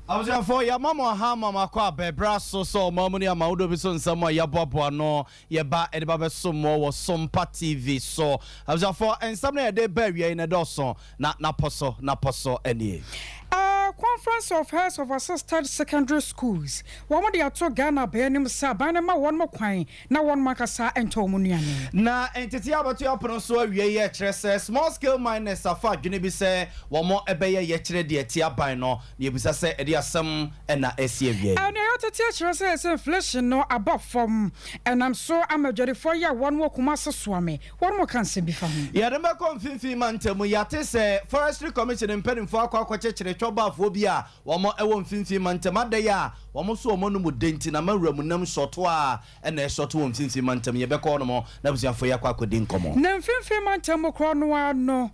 I was for your mama, Hamama, Brasso, so Mamunia Maudo, son, somewhere, your Bobo, no, your bat, and Baba Sumo was Sompa TV. So I was for, and somewhere they bury in a dosso, not Naposo, any. Conference of Heads of Assisted Secondary Schools. One day I took Ghana Benim Sabanama one more coin, now one Macasa and Tomuniani. Na entity about your pronoso, ye small scale miners are far, Guinea say, one more ebay yetre de tia bino, Yebusa say, Edia some and na SCV. And I ought to teach us inflation no above from, and I'm so I'm a jury for ya one more Kumasa Swami, one more can say before me. Yadama confin mantemu yate say, Forestry Commission and Penning for Quache, Choba Phobia, one more Ewon Finfi Mantamadaya, one more so monumu denti na marumunum shotwa, and a shot one Finfi Mantam, Yebeconomo, that was your for Yaquaco Dincomo. Nam Finfi Mantamo Cronoa no.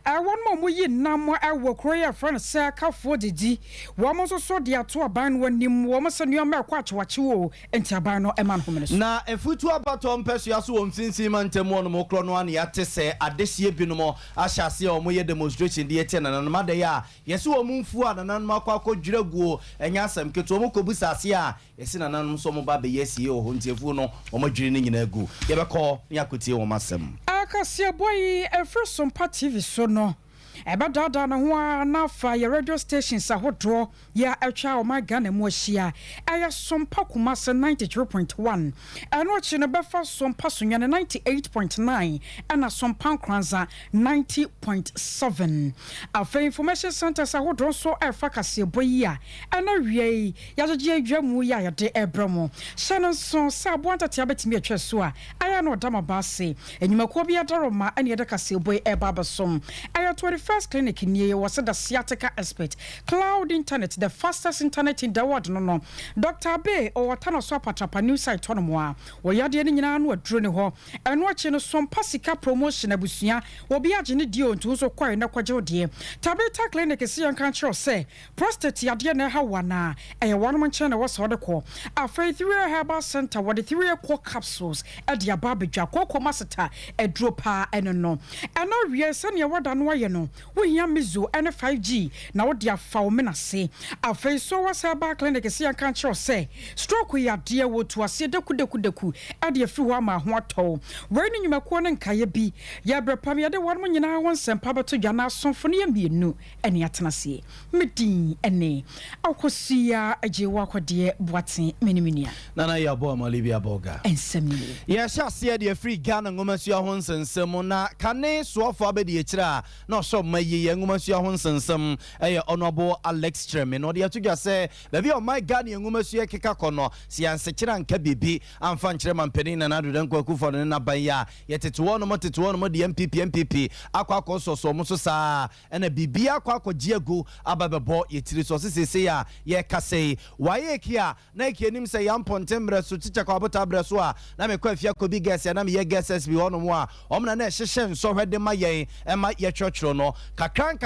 One more we namo I will create friend circle for the D. One also saw the atua ban when you almost and your merquat what you and Tabano a man homeless. Na a foot to about Tom Persuasu on Finfi Mantamono Cronoan yate say at this year binomo, I shall see or more demonstration the 10 and Madaya. Yes, you will move forward and Anmako Jirago and Yasam Ketomoko Busasia. Yes, in an Ansomo Baby, yes, you, Huntifuno, or more dreaming in a goo. Ever call Yakuti or Massam. I can see a boy a first some TV so no. Eba dada na ho na fa your radio stations ahodro ya atwa o my Ghana mo hia aya Sompa Kumase 93.1 and watch no befa Sompa Sonya 98.9 and Sompa Kranza 90.7 afa information centers ahodro so efa kase boyia and awie ya je adwamu ya de ebramo shanon so sa boanta tia betimi atwa so a aya no dama base enyumako bia daroma ane de kase boy eba basom aya 21st clinic near was the sciatica expert cloud internet the fastest internet in the world no Dr. Bay or Tano Swapa Trapa new site tonomoa or yadi any no drone ho and watching some Pasika promotion abusia will be agini dio to so quite na kwajo die Tabita clinic is young country say prostate yadia na hawana a one man channel was the call a faith 3 herbal center what the 3 core capsules at the babija koko masata a dropa and no and no yes and your wadan way no we hear mizu and 5G now dia fa me na se afei so was herbal clinic is young country say stroke we are dear wo to ase deku e de afi ho ma ho atɔ we ni nyumako ne nkaye bi ya brepam ya de won nyina won sempa beto dwa na asomfo ne mienu ene atena se medin ene akosia ajewa kwade boaten meniminia nana ya bo malibia boga ensemni ya sha se de free Ghana ngomasua ho nsensem na kane soafo abedi ekira na so mayi ngomasua ho nsensem honorable Alex Treme no de atugya se baby o my Ghana ngomasua keka kono si ansekira nka bibi amfa nkire mampeni na nadu dan kwaku fo ne na ban ya yetetewo no de MPP akwa so mo so sa ena bibi akwa giegu ababebo yetiri so sese ya ye kase waye kia na kienim se yampontembre so chicha kwa bota bre so a na me kwa afia kobi gas ya na me ye gases bi hono mo a omna na hyehye nso hwede ma yen ema ye twotworo no kakran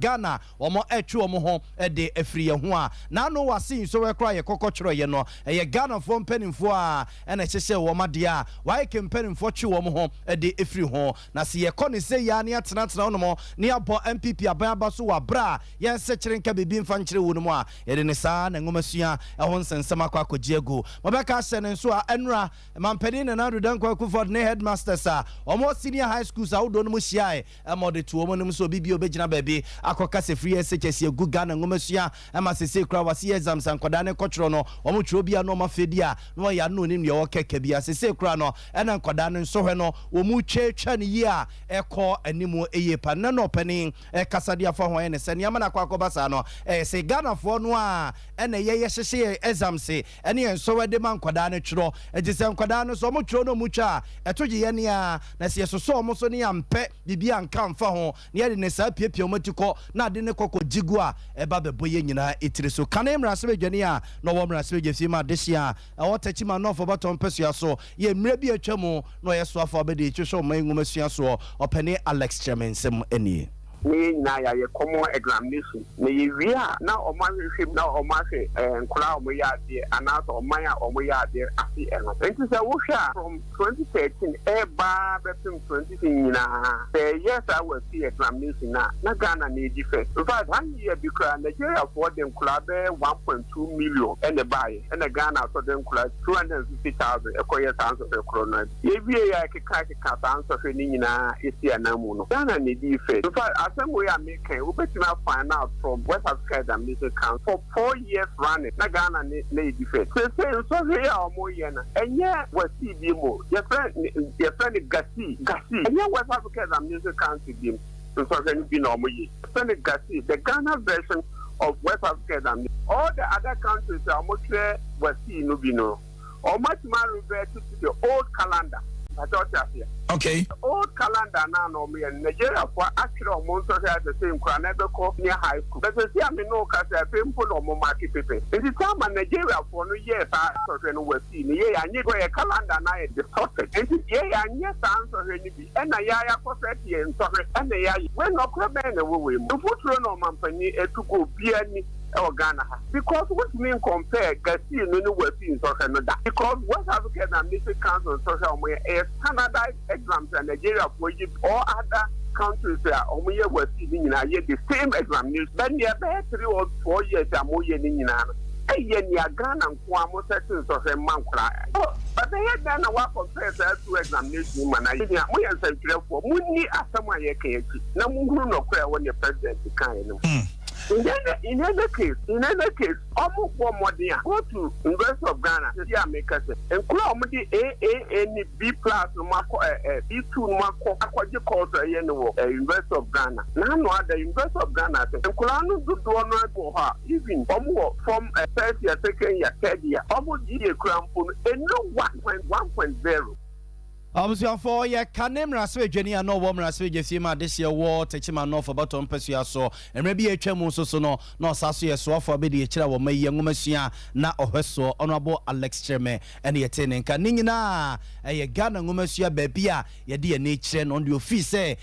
Ghana omo etwe omo ho de afiri ye ho a na no wase nso we kra ye kokotworo ye no ye Ghana fo mpanimfo a ena hyehye wo ma de a waye kempanimfo twe wo mo ho de afiri ho na se ye kone se ya ne atena hono mo ne abo MPP aban abaso wa bra ye nsekire nka bibi mfa nkire wo no mo a ye de ne saa na ngomasua ho nsensem akwa kogiego mobeka hye ne nso a enra mampani na nadu dan kwa kuford ne headmasters a omo senior high schools a wodo no mo hia emode to omo no so bibi obegina baabi akoka se free SHS egu Ghana ngomasua ema sese kra wase exams ankoda ne kotro no omo tro bia no mafedi a no ya no nim ye wokeka bia sese kra no ena nkoda ne nso hwe no omu twetwa ne yi a ekọ animu eye pa na no pani kasade afa ho ene se ne ama na kwa basa no se Ghana fo no a ena ye hyehye exams ene enso wede man nkoda ne twro ejise nkoda no so omo twro no mu twa etoje ye ne a na se so omo so ne ampe bibia nka mfa ho no ne yɛ de ne saa piepie omati kɔ na de ne kɔkɔ jigua eba bebo ye nyina etire so kan emra se bedwane a no wo mra se bedwe ma de hia ɛwɔ tachima no for baton pesua so ye mra bi atwamu no yɛ so afa obedi twehwe man nguma sua so opene Alex Tremensem eni me na ya ye common examination me ye wi a na o ma hwehwem na o ma hwe nkura o mo ya de ana so o man a o mo ya de afi eno enti se wo hwe from 2013 e ba betim 2016 na yes I was see examination na Ghana na eji first in fact one year because Nigeria for them nkura be 1.2 million and the buy and Ghana so them nkura 250,000 e koye sanso e krona ye wi ya keka sanso hwe ni nyina esi anamu no Ghana na eji first in fact same way I'm making, we better find out from West Africa Examination Council for 4 years running. Na Ghana ne defense. So here or more yana. And yeah, we see demo. Your friend Gassi. And yeah, West Africa Examination Council demo. So be normal. Friend Gassi, the Ghana version of West Africa Examination. All the other countries are much we see no be no. Or much more revert to the old calendar. Okay. Old calendar now no me Nigeria for actually on at the same Kranebeko near high school. But see I mean no cause people no more market paper. In the time in Nigeria for no years I was seeing yeah and you go a calendar now the topic. And yeah and yes answer any be and ya for 30 and sorry and ya when no problem away. The foot run on company to go be any Ghana because what mean compare Gassi no we see in social media because West African Examination Council social media is standardized exams and Nigeria for Egypt or other countries where we were seeing in the same examination then you have 3 or 4 years and more in Ghana and Kwamo settings of a man cry. But they had done a work compare to examination man. I am for Muni as someone you can't. No no cry when the president kind. In any case, almost 1 more day. Go to University of Ghana. Yeah, make us and Clomedy A B plus Marco B2 Marco Aquatic course University of Ghana. None other University of Ghana and Kulano do one for her even from a first year, second year, third year. Almost year crown and no 1.1.0. For ya kanem raswe jeni no wo raswe jefima this year war techima no for baton pesua so and maybe a chemu so no saso ye so for be the chira wo mayi ngumasua na ohweso honorable Alex Treme and ye tenen ka ningina e Ghana ngumasua ba bia ye de na chire no the office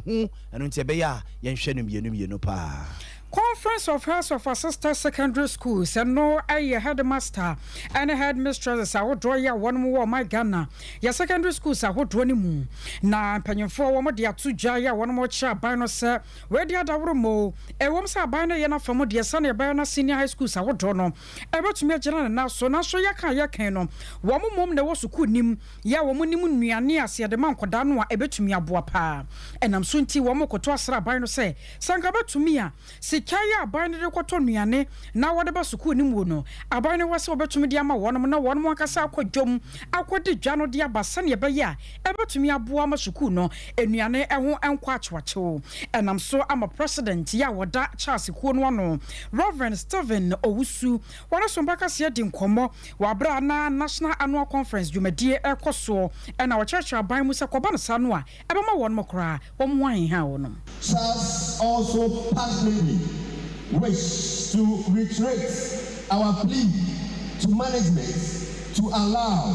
hu enu nte be ya ye nhwe no mienu pa. Conference of Heads of Assistant Secondary Schools and no headmaster and headmistresses I would draw ya one more my Ghana. Ya secondary schools I would draw ni mu. Na penyon for one more dia 2 jaya one more cha bino sir. Where the other mo e wom sa bino yana from dia son ya bino senior high schools I would draw no. Ebe to me general na so ya kan no. Wo mom na wo suku nim ya wo nim nuane ase de man koda no a ebe tumi aboa pa. Enam so nti wo mokoto asra bino say sanka betumi a Kaya abane de kwato nuane na wode ba suku ni mu no abane wase obetumi de ama wonom na wonom akasa akwadwom akwodi dwa no de abasa ne be ya ebetumi aboa ma suku no enuane eho enkwa achwachew enam so ama president ya woda Charles kuo no no Reverend Stephen Owusu wona so mbaka se di nkomo wa bra na National Annual Conference dwumadie ekoso na wo church aban mu se koba no sa no a ebema wonom kra wo mwan ha wonom Charles also personally wish to reiterate our plea to management to allow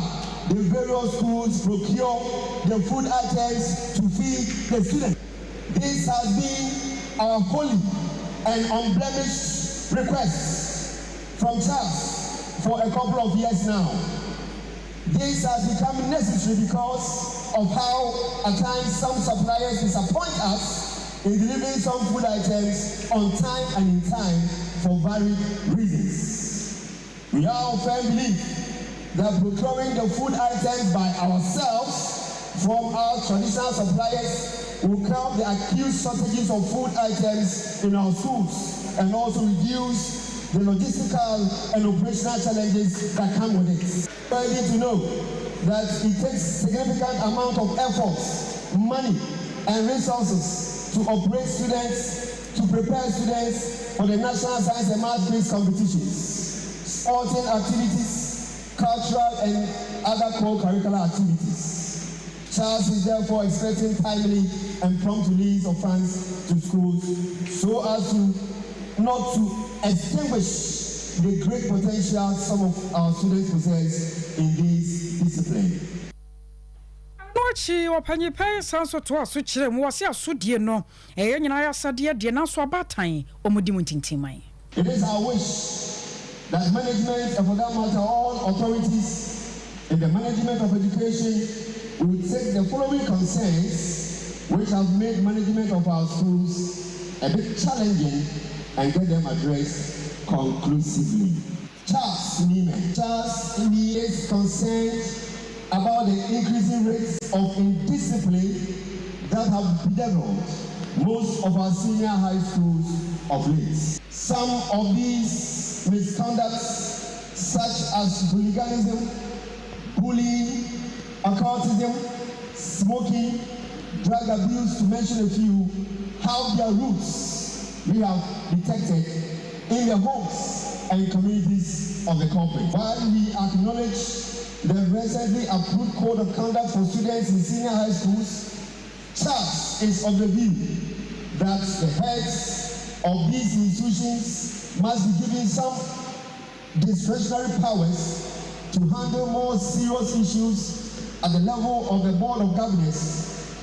the various schools procure the food items to feed the students. This has been our holy and unblemished request from Charles for a couple of years now. This has become necessary because of how at times some suppliers disappoint us in delivering some food items on time and in time for varied reasons. We are of firm belief that procuring the food items by ourselves from our traditional suppliers will curb the acute shortages of food items in our schools and also reduce the logistical and operational challenges that come with it. I need to know that it takes significant amount of effort, money, and resources to operate students, to prepare students for the National Science and Math Quiz competitions, sporting activities, cultural and other co-curricular activities. Charles is therefore expecting timely and prompt release of funds to schools so as to not to extinguish the great potential some of our students possess in this discipline. Nochi opanyi pay sanso to aso kire mu wase asodie no eye nyina ya sade de na so abatan omudi muntintimai. It is our wish that management and for that matter all authorities in the management of education will take the following concerns which have made management of our schools a bit challenging and get them addressed conclusively. Charles Nime is concerned about the increasing rates of indiscipline that have bedeviled most of our senior high schools of late. Some of these misconducts, such as hooliganism, bullying, occultism, smoking, drug abuse, to mention a few, have their roots, we have detected, in the homes and communities of the culprit. While we acknowledge the recently approved code of conduct for students in senior high schools, Charles is of the view that the heads of these institutions must be given some discretionary powers to handle more serious issues at the level of the Board of Governors.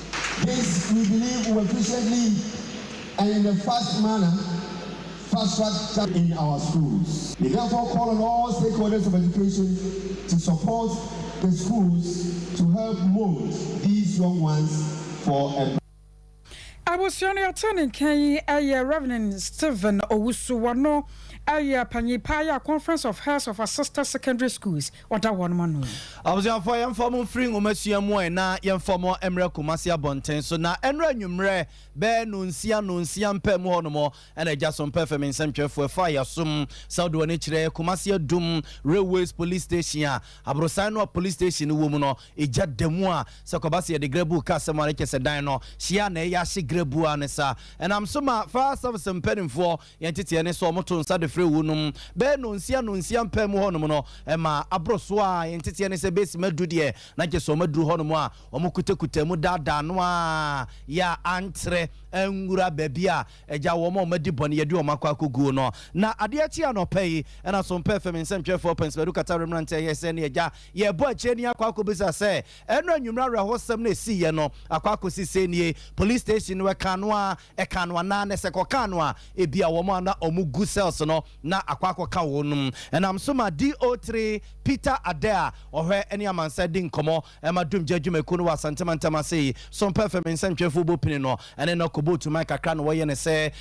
This, we believe, will efficiently and in a fast manner fast-track in our schools. We therefore call on all stakeholders of education to support the schools to help mold these young ones for a I was your attorney Reverend Stephen Owusuwano Panyipaya Conference of Heads of our sister secondary schools. What that one man. I was your fire informal free Umesiamo and na informal Emre Kumasia Bonten. So now Enra Numre Bear Nunsian Pemonomo and a just on performance center for fire sum South Nature Kumasia Dum Railways Police Station Abrosano Police Station Womono Ejad Demoa Sakobasia de Grebu Casamareke Sedano Shiane Yashi Grebu Anessa and I'm summa fast of some penning for entity and so moton sad free wunum Bear Nunsian Pemonomo Emma Abroswa entity and a base medudie na jeso madu honomo a omukute dada no a ya antre engura bebia eja wo mo madibone yedi o makwa kogu no na ade achi anopai na so perform nsentwe for penspedu kata remnant yese ne eja ye bo achi ni akwa kobisa se eno anwumra rehosem na esi ye no akwa kosise nie police station we kanwa e kanwa na ne sekokanwa ebia wo mo na omugu cells no na akwa koka wonum and am so ma DO3 Peter Adea ohwe eni amansa din komo emadum jadwumeku no wasantama sei some performance ntwefo bopini no ene no kobotu mic akra no woye ne se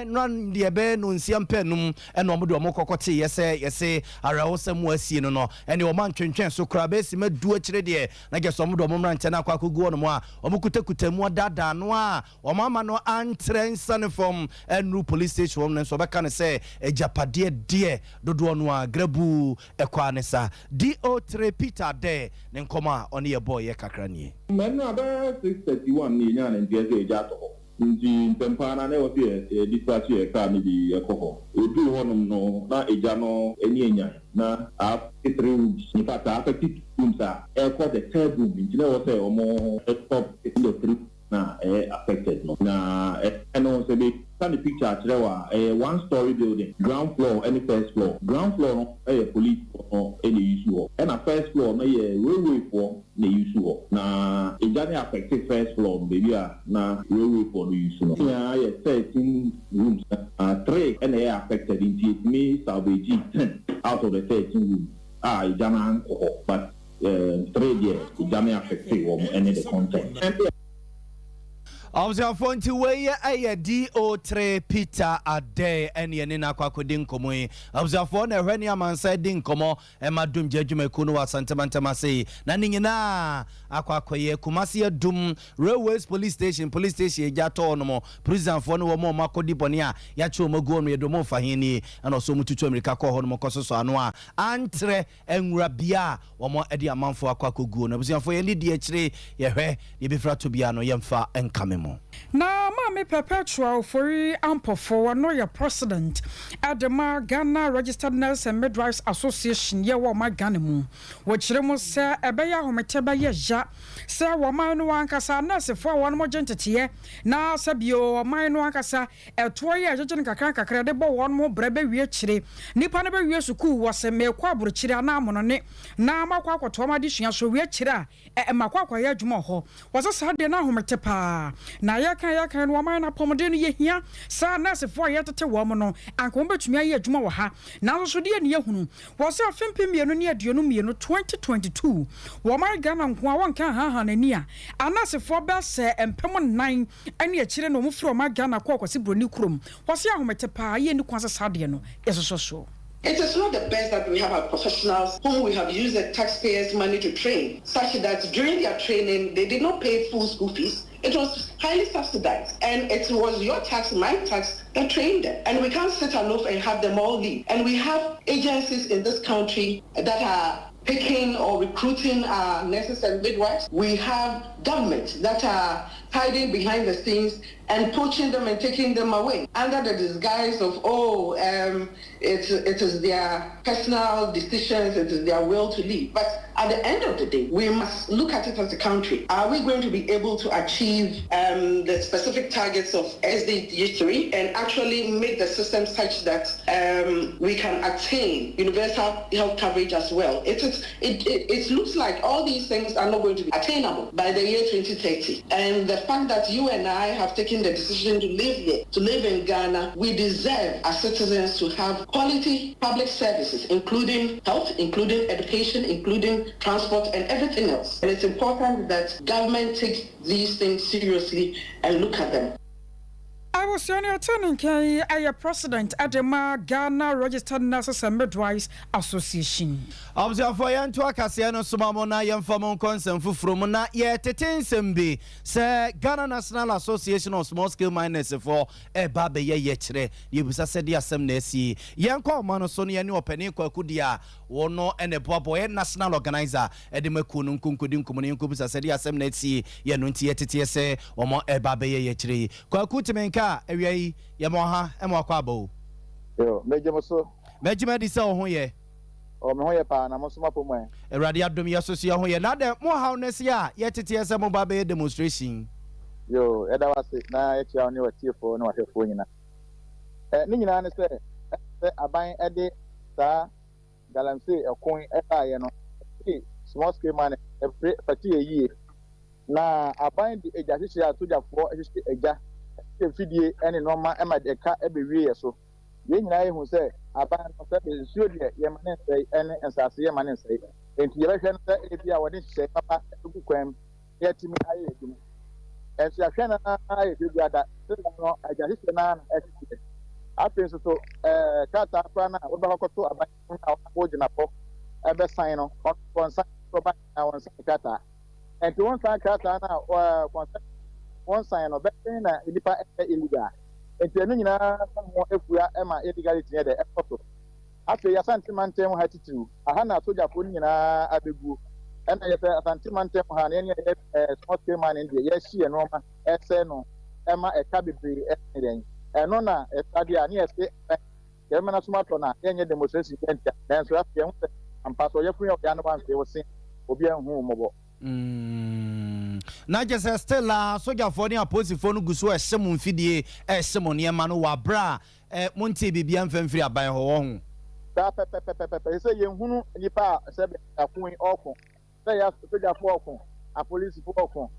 non de be no nsiam penum ene omode omokokote yese arawosam wasie no ene o man twentwen so kra be si madu akire de na geso omode omomra ntena akwa kogu no mo a omukutamu dada no a omama no antrensan from enu police station no so beka ne se ejapade de dodo no a grabu ekwa ne sa DO3 Peter de ne nkoma on ye boy ye kakra nie men aba 631 ni nya na ndie ze ja to nti mpempana na wo se dispatch e ka ni bi ekoko odu honum no na eja no eni enya na a 3 rooms ni pata afeti rooms e ko the third room nti na wo se omo top in the 3 na affected no na eno se be the picture atrewa one story building ground floor and first floor no police for any issue and a first floor na railway for the issue na it just affected first floor baby na railway for the issue yeah 13 rooms 3 and they affected in it may salvage 10 out of the 13 rooms it jana but 3 years it jana affected any the content Observe phone to way a DO3 Peter Ade and Yanina Kwakudin Komui. Observe phone a Renia man said Dinkomo and Madum Jejumekuno Santamantama say Nanina Aquakoye Kumasia Dum Railways Police Station Jatonomo prison for no more Marco Diponia Yacho Mogomi Domo Fahini and also Mutu America Hono Coso Anoa Antre and Rabia or more Eddie Amman for Aquakugun. Observe for any DH3 Yehe Yebifra Tubiano Yemfa and Kamemo. Na Mami Perpetual for ample for no your president at the Ghana Registered Nurse and Midwives Association ye wa Ghana mu which remo say ebeya hometeba ye ja say wa man no ankasa nurse for one more entity na sabio man no ankasa eto ye ajeje kakra de bo one more brebe wie kire nipa no be wie suku wo se me kwa aburo kire na amono ne na makwa akwoto ma de sua so wie kire e makwa akwa ye adwuma ho wo se sa de na hometepa na ya kan no man na pomode no ye hia sa nurse for ye tete wo mo no anko betumi aye adwuma wo ha na so de ne yehunu wo se afempem mienu ne aduonu mienu 2022 wo man Ghana nko a won kan ha na ni a anase for be se empem 9 ane a kire no mu fro ma Ghana kwa kwase broni krom wo se ahomete pa ye ni kwanse sade no yesoso. It is not the best that we have our professionals whom we have used the taxpayers' money to train, such that during their training, they did not pay full school fees. It was highly subsidized. And it was your tax, my tax, that trained them. And we can't sit aloof and have them all leave. And we have agencies in this country that are picking or recruiting nurses and midwives. We have governments that are hiding behind the scenes and poaching them and taking them away under the disguise of, it is their personal decisions, it is their will to leave. But at the end of the day, we must look at it as a country. Are we going to be able to achieve the specific targets of SDG 3 and actually make the system such that we can attain universal health coverage as well? It looks like all these things are not going to be attainable by the year 2030. And the fact that you and I have taken the decision to live here, to live in Ghana, we deserve as citizens to have quality public services, including health, including education, including transport and everything else. And it's important that government takes these things seriously and look at them. I was your turning K, I president at the Ghana Registered Nurses and Midwives Association. Observe for yan to Acasiano Sumamona, yan Famon Consent Fufrumuna, yet Tetensembi, Sir Ghana National Association of Small Scale Miners for a babe yetre, you said the assembly, Yanko Manosoni and your Penico Kudia, Wono and a Bobo national organizer, Edimekunum Kunkudin Communion Kubus, said the assembly, Yanunti Yetese, or more a babe yetre, Kwakutimenka. Ewei yamoha emwakwabo yo mejemoso mejima di se ho ye o me ho ye pa na mo so mapomwe erade adom yesoso ho ye na de mo hawness ya yetete ese mo ba be demonstration yo eda wase na ye tia oni watiefo na wahwefo nyina ni nyina ne se aban ede sa galamse ekon eba ye no small scale man e pati ye na aban di eja hihia atujafo hihia eja fidie ene normal ema de ka ebewie so ye nyina ye hu se aban no se be nsuo de ye mane nsai ene nsase ye mane nsai enti ye behwe no se e bia wode hye papa ku kwam ye timi aye edum enso ahwe na aye bia da se no aja hye na na ekite apen so kata kwa na wo be hokoto aban na wo gina po ebe sign no on sign so ba na won sign kata enti won sign kata na one sign no better na ilipa illegal enti enu nyina ho efua ema illegality ne de ekoto afi ya santimantem ha titiru aha na soja fo nyina abegu ena ye santimantem ha ne ne small scale man ndi ye hie no ma ese no ema eka bebre enen eno na estadi ani ese ye mena sumato na yenye demonstration enti na so afi ye hu ampaso ye fu ye ya no ban se wo sin obi enhu mobo na just Stella soja for the opposite for no guso ehye mfidie ehye mo ne ma no wa bra monte bibia mfamfiri aban ho da pepe say ye hunu nipa se be akun okun say ya soja for okun a police for okun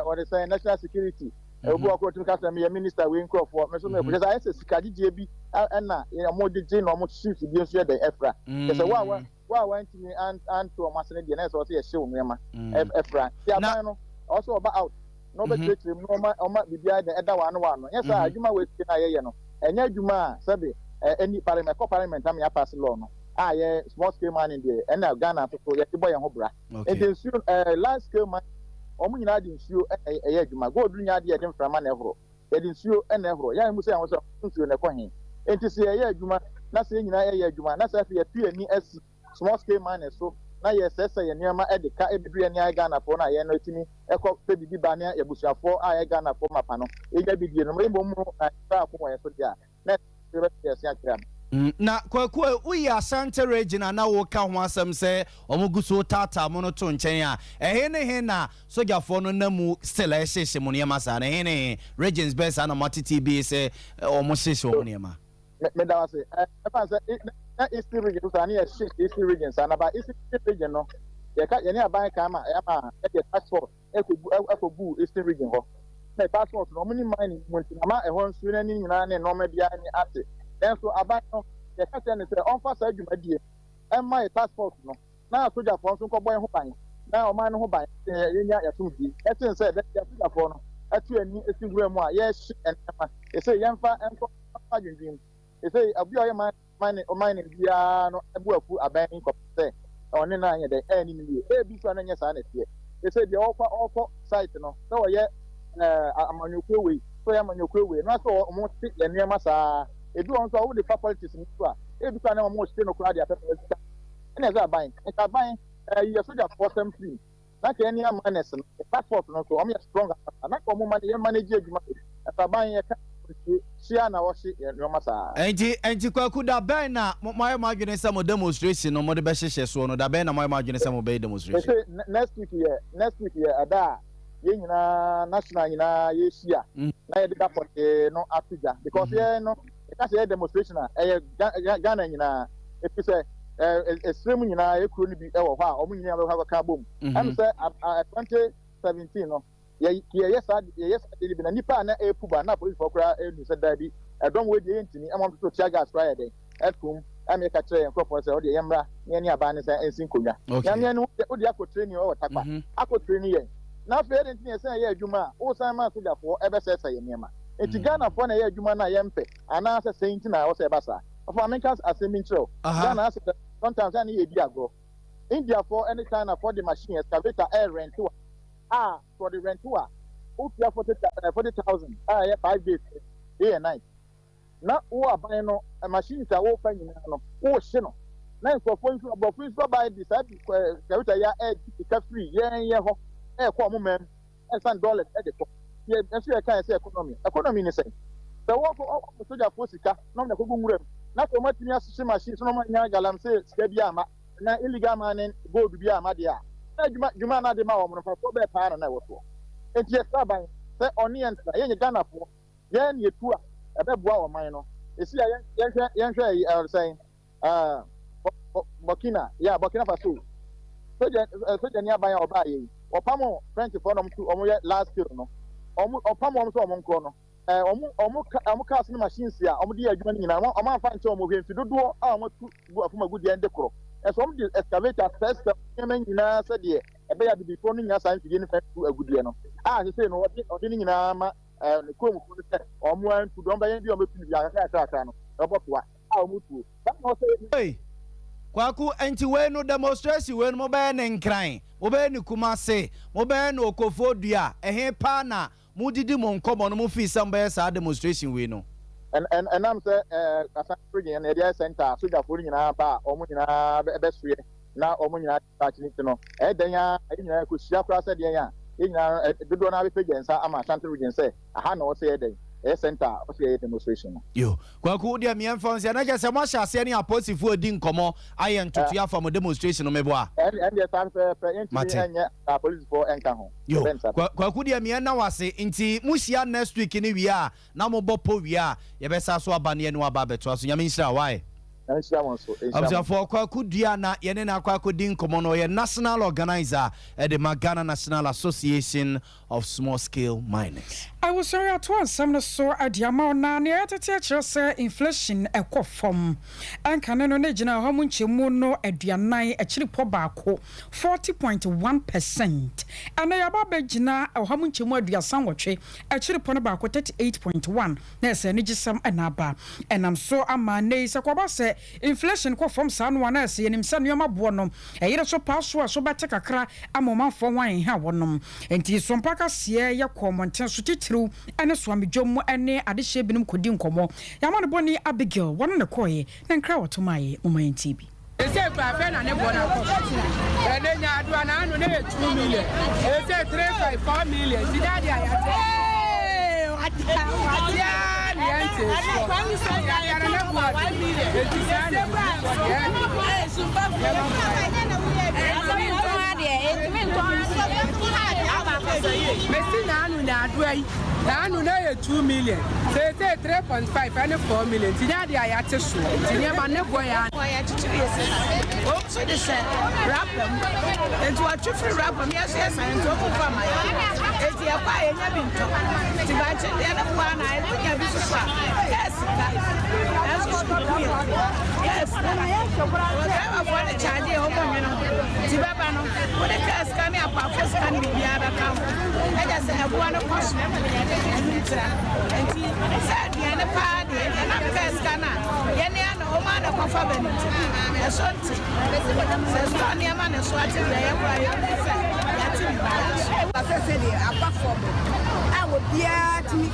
or the say national security obu akun to kasa me minister we nkrofo me so me because I say sikagije bi na mo de je no mo shift bi nso de efra say wa went me and to masene de na so say ehye o mema efra ya ban no also about out no be treat him no ma bibia de eda wa no yes sir adwuma we ti na ye no enya adwuma sabe any parliament am ya pass law no ye small scale man in there and na Ghana to ye boy ho bra and then large scale man omu nyina de nsuo ye adwuma go oduru nya de ye dem frama na ehoro ye de nsuo na ehoro ya mu say an so nsuo na kɔ hen enti se ye adwuma na se nyina ye adwuma na se afi ye pi ani asi small scale man so na yɛsɛsɛ yɛ nneɛma de ka ebibiri ne ayɛ Ghanafoɔ no a yɛn no etimi ɛkɔ pɛ bibi ba ne abusuafoɔ a ayɛ Ghanafoɔ mapa no egya bibie no mbɔ mu ɛfa ko wɔ yɛ so dia na ɛbɛ yɛsi akyerɛ na kwaku uyi Asante region na wo ka ho asɛm sɛ ɔmo so tata mo no to nkyɛn a ɛhe ne he na sojafoɔ no namu still ɛhyehyɛ mo nneɛma saa na he ne regions best na mo tete bi sɛ ɔmo hyehyɛ ɔmo nneɛma me da wase ɛfa sɛ na Eastern region so ani yɛ Eastern region sa na ba Eastern region no yɛka yɛne aban kan ma ɛma ɛde passport ɛkɔbu Eastern region hɔ na passport no ɔmo ni mine mu nti na ma ɛhɔ nso na ni nyinaa ne nɔɔma bia ne ate ɛnso aban no yɛka kyerɛ ne sɛ ɔmfa saa adwumadie ɛma yɛ passport no na asogyafoɔ nso nkɔbɔ yɛn ho ban na ɔman no ho ban yɛnya yɛtomdie ɛten sɛ asogyafoɔ no ɛto ani esi wura mu a yɛhye ɛnɛma ɛsɛ yɛmfa ɛnkɔ adwendwen ɛsɛ abi a ɔyɛ ɔman ne biara no ɛbu afu aban nkɔpɛ sɛ ɔne no anyɛ dɛ ɛni ne yie ebi so a n'anyɛ saa na ɛteɛ ɛsɛ deɛ ɔkɔ site no sɛ ɔyɛ amanyɔkuo wei sɛ ɔyɛ amanyɔkuo wei na sɛ ɔmo te yɛ nneɛma saa ebi wɔn nso a wɔde fa politics no so a ebi so a na wɔn hyɛ no kora de apɛpɛ ɛsika ɛna ɛsɛ aban nka aban yɛ sogyafoɔ sɛm firi na kɛ ɛni amanɛs no passport no so wɔn yɛ strong na kɔ wɔn yɛ manage adwuma ɛsɛ aban yɛ ka hyia na wɔhye nneɛma saa. ɛnti kwaku da bɛn na mo ayɛ mo adwene sɛ mo demonstration no mo de bɛhyehyɛ soɔ no da bɛn na mo ayɛ mo adwene sɛ mo bɛyɛ demonstration. ɛsɛ next week yɛ ɛda a yɛn nyinaa national nyinaa yɛhyia na yɛde da pɔtee no ato gya because yɛn no. Kasi yɛ demonstration a ɛyɛ Ghana nyinaa efi sɛ esire mu nyinaa ekuro no bi ɛwɔ hɔ a ɔmo nyinaa bɛkɔ akɔka bom ɛmu sɛ 2017 no yɛyɛ saa de bi na nipa a na epu ba na polisifoɔ koraa enu sɛ daabi ɛdɔm wo die ntini ɛmo nso tia gas koraa yɛ dɛ ɛtum ɛmi ɛka kyerɛ yɛn nkorɔfoɔ sɛ ɔde yɛn mmra yɛn ni aban ne sɛ ɛnsi nkonnwa yɛn no ɔde akɔ training ɔwɔ takwa akɔ training yɛn na afei yɛde ntini yɛ sɛ yɛ adwuma a ɔsan ma sogyafoɔ ɛbɛsɛsɛ yɛn nneɛma. Eti Ghana for na yɛ adwuma na yɛmpɛ anaasɛ sɛnti na ɔsɛ ɛba saa ɔfɔ Americans asɛm nkyerɛw Ghana asɛ sometimes ɛna yɛ di agorɔ India for any China for the machine excavator air rent for the rent o pia 40,000 yɛ 5 days day and night na wo aban no machine ta wo fa nyina no wo hye no na nkɔfo nso abɔfo nso ba di saa excavator ya air tika free yɛn hɔ ɛkɔ ɔmo mɛm ɛsan dollars ɛde kɔ yɛnso yɛ kan sɛ economy ne sɛ sɛ wɔkɔ sogyafoɔ sika na ɔmo na kɔgu nwura mu na sɛ ɔmatumi ahyehyɛ machine so na ɔmo anya galamsey sika bi ama na illegal mining gold bi ama deɛ a na dwuma na de ma wɔn no fa so bɛɛ paa na ɛwɔ soɔ enti yɛsɛ aban sɛ ɔne yɛn ntra yɛnyɛ Ghanafoɔ yɛn ne yɛtu a ɛbɛboa wɔn man no esi a yɛnhwɛ sɛn Burkina Faso soja ni aban a ɔbaa yɛ ɔpam French foɔ nom to ɔmo yɛ last year no ɔpam wɔn so ɔmo nkɔ no ɔmo cars ne machines a ɔmo de yɛ adwuma no nyinaa ɔmo afa nkyɛn ɔmo hwɛ mfi dodoɔ a ɔmo tu afuma gudeɛ de korɔ ɛso ɔmo de excavator sɛsɛ nneɛma nyinaa sɛdeɛ ɛbɛyɛ abibifoɔ no nyinaa saa mfidie no fɛn tu agudeɛ no a sese no ɔde ne nyinaa ma ne kurom fo no sɛ ɔmo antu dɔm bɛyɛ bi ɔmo pili bi akakra no ɛbɔ toa a ɔmo tuo kwaku enti wei no demonstration wei no mo bɛyɛ ne nkran mo bɛyɛ ne Kumase mo bɛyɛ ne Okofo Dua ɛhe pa na mo didi mo nkɔmɔ no mo fi sɛ mo bɛyɛ saa demonstration wei no ɛnam sɛ Asante region na yɛde center sogyafoɔ nyinaa ba ɔmo nyinaa ɛbɛsoɛ na ɔmo nyinaa taakye ne no ɛdan a ɛde nyinaa kɔhyia koraa sɛ deɛn a nyinaa dodoɔ no abɛpɛ nsa ama Asante region sɛ aha na ɔsɛ yɛdan center ɔsɛ yɛ demonstration yo kwaku dia me mfa nsia na gese mo ahyɛ ase ne aposifo odi nkɔmɔ ayɛ ntoto afa mo demonstration no meboa ɛnde san pɛ enti anya aposifo enka ho yo kwaku dia me na wase nti muhyia next week ni wi a na mo bɔ po wi a yɛbɛsa so aba ne anu aba beto so nyame nhyira why Absafo kwaku dua na yene na kwaku din komo no ye national organizer at the Ghana National Association of Small Scale Miners. I was sorry at once some so adiama na ne atete say inflation ekofom anka no ne gina ho munchemu no aduanan akiri po baako 40.1% ana yaba begina ho munchemu aduasan wotwe akiri po no baako 38.1 na ese ne gisam anaba enam so ama nei se kwaba se inflation kofom sa no na ese yenim se no mabo no eyire so paso a so bete kakra amomanfo wan ha wonom enti Sompa ka se ye komonten so titiriw ene so amedwom ene adehye binum kodi nkomo yama no boni Abigail wona ne koye na nkra wotomaye momayen TV say Papa and Nebona. And then I do an annual 2 million. They say 3.4 million. See that? Now, 2 million. Say 3.5 and 4 million. Today, I had to show. Today, I'm not going so they said, wrap them. And to a truthful wrap them, yes, and to open for my it's the fire and having to buy the other one. I look at this. Yes, that's what yes, and I am so proud of what the charge over, you know. Tibabano, what the cars coming up, first can be the other account. I just have one of us. And he said, the other party, and I'm first gonna. Yenian, Oman, of Fabian. Says Tony Man is what I would be at me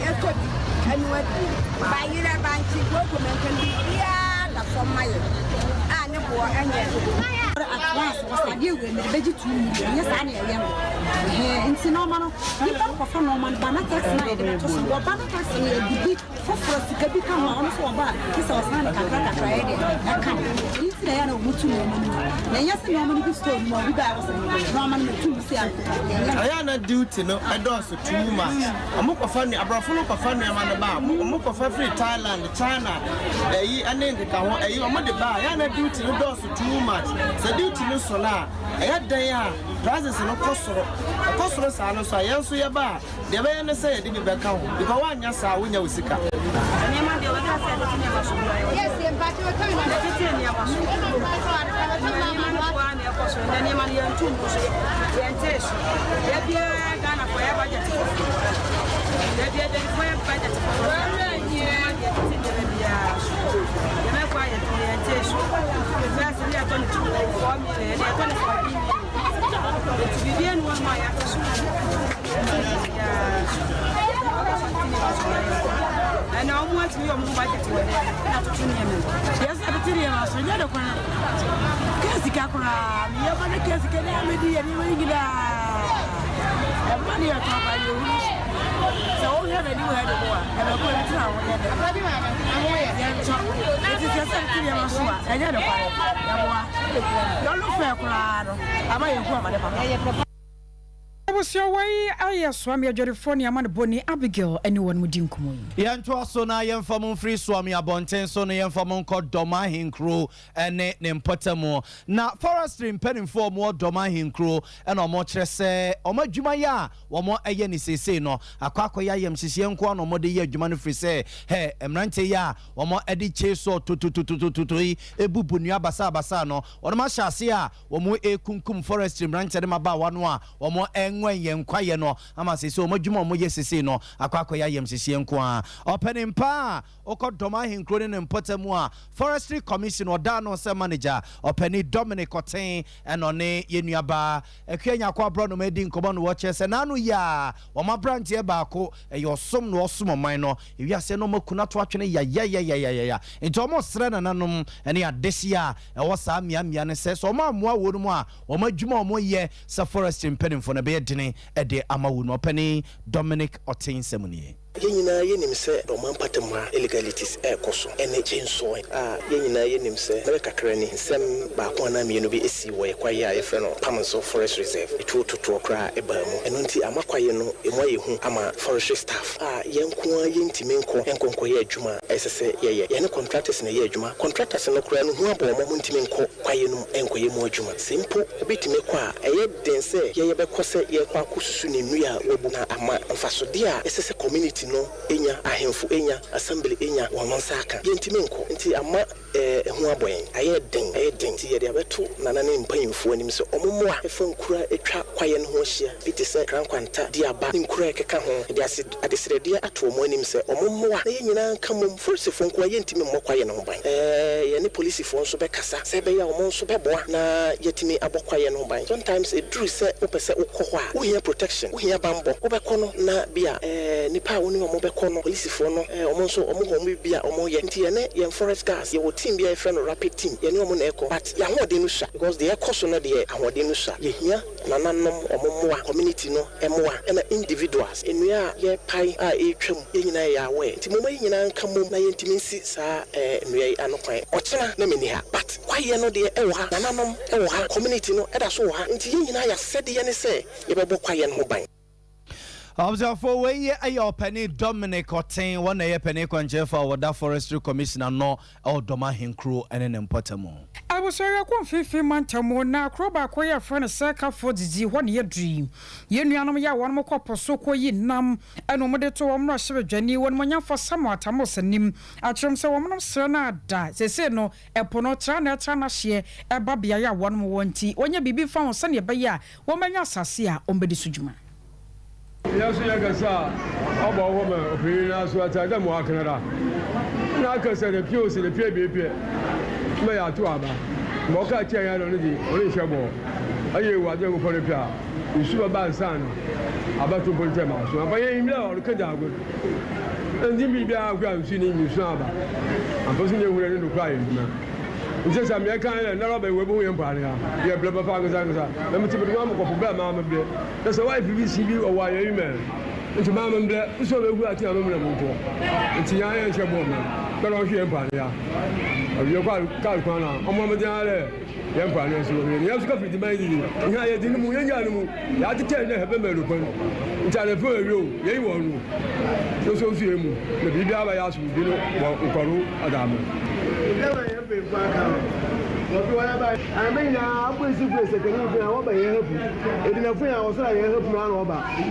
and what by you bank document can be from my and you will be 2 million. Yes, I am. In Sinomano, you don't offer no man, but not tax for us to become honest for about this was not a Friday. I can't. If they are no good to me, yes, normally stole more without Roman to see. I am not duty, no, I don't so too much. A mock of funny, a brafolo of funny man about, a mock of every Thailand, China, and then the car, you are the bar, I am not duty, no doors too much. So duty no solar. I had there, prizes and a cost, so I answer your bar. The way I say, did you back home? Because one yes, I win your sicker. Yes, the empathy will come and I want to be on budget. Yes, I'm telling you, so you're the one. Cassie Capra, you're going to Cassie Canary and you're and money are talking about you. So we have a new head of war, and I'm going to tell you. It is just a and you're don't look fair, I'm a woman. Was your way? I swam your Jorifonia man Bonnie Abigail, anyone would drink. Yantua Sona Yan Famon Free Swami Abonten Sona Yan Famon called Doma Hinkro and Nempotamo. Now, forestry in penning for more Doma Hinkro and Omotrese, Omajumaya, or more Ayeni say no, a Quakoya Yam Sisianquan or more the year Jumani Free say, hey, Emrante ya, or more Eddie Cheso to Ebu Bunia Basa Basano, or Mashasia, or more a Kunkum forestry branch Mabawanwa, or more when yen quiet no, I must say so much more yes, no, a quacoya yam sisianqua, opening pa, or called Doma including in Potemua, Forestry Commission or Dano Sir Manager, or Penny Dominic Cotain, and on a Yenuaba, a Kenya qua brono made in common watches, and Anu ya, or my branch here bako, and your sum no sumo minor, if you say no more cannot watch any ya. It's almost ran and anum, and ya this year, and what's Sam Yan says, or ma more would more, or my jumo more ye, Sir Forestry penning for a bed. Ede amawuno penny Dominic Otain Semuni. Yenina yenim se Roman Patamra illegalities koso ene chenso yenina yenim se na kakra ni nsem ba ko na mienu bi esi wo kwaya ye fe no Pamanso Forest Reserve etu to kra eba mu eno nti amakwaye no emu ayehu ama forestry staff yenko yentime enkonko ye adwuma esese ye ne contractors na ye adwuma contractors no kra no hu abo mo ntime nko kwaye no enkoye mu adwuma simple obetime kwa eye dense ye be kose ye kwa kususu ne nua webu na ama mfasode a esese community no enya ahemfu enya assembly enya wamansaka yentime nko nti ama hu aboyen aye den ti ye de abeto nanane mpanyimfo anim se omommo a efa nkura etwa kwaye no ho hia biti se krankwanta di aba nkura ekeka ho de adesrede ato omo anim se omommo a ye nyina nka mom force fo nkwa yentime mmɔ kwaye no ho ban ye ne police fo nso bekasa se be ya omo nso beboa na yetime abokwaye no ho ban sometimes it drew se opese ukɔ ho a wo hia protection wo hia bambo wo bekɔ no na bia nipa ni omo be kono police fo no omo so omo ho me bia omo ye nti ye ne ye forest gas ye wo team bia e fe no rapid team ye ne omo na eko but ya ho de no sha because the ekoso no de ahode no sha ye hia nananom omo moa community no emoa na individuals enua ye pai a etwam ye nyina ya awe nti mo ma nyina nka mom na ye ntimi nsi saa enua yi anokwan ochena na meni ha but kwaye no de ewo ha nananom ewo ha community no eda so wo ha nti ye nyina ya sede ye ne se ye bebo kwaye no ho ban. For way a penny Dominic Otain, one a penny conjefa or that forestry commissioner no or Doma Hinkru and an importantamo. I was sorry, I can't 15 months more now. Crowbar queer friend a circle for the 1 year dream. Yenianum one more couple so quay nam and omade to Russia Jenny one money for somewhat amos and nim. I trim so woman of Serna dies. They say no, a ponotrana trana share a babia one more tea. When you be found Sunday by ya, woman yasasia on Bedi Sujuma. Yes, Yagasa, about woman, opinion as well as I don't walk Canada. Naka said the pews in the PBP. May I to Abba. Moka Chang only Shabo. I hear what they will call it. You super bad son. About to put them out. So I'm paying him or Kadago. And then be our grand seen in Saba. I'm posing you were to cry. Just I'm American and Arab and Webu Empire. You have Blabba Pagazanga. Let me tell you, Mamma Blab. That's a wife you see you or why you man. It's a Mamma Blab, so we are telling them. It's a young Shabona, but I'm here Empire. You're quite Calcana, or Mamma Diare, the Empire. You have to go to the baby. I didn't move you have to tell you, have a medical. It's a very room, they won't. So, the Bibia I asked you, Ukaru Adam. I mean, I'm going to place a canoe for our help. It is a friend, I was like, I help me over.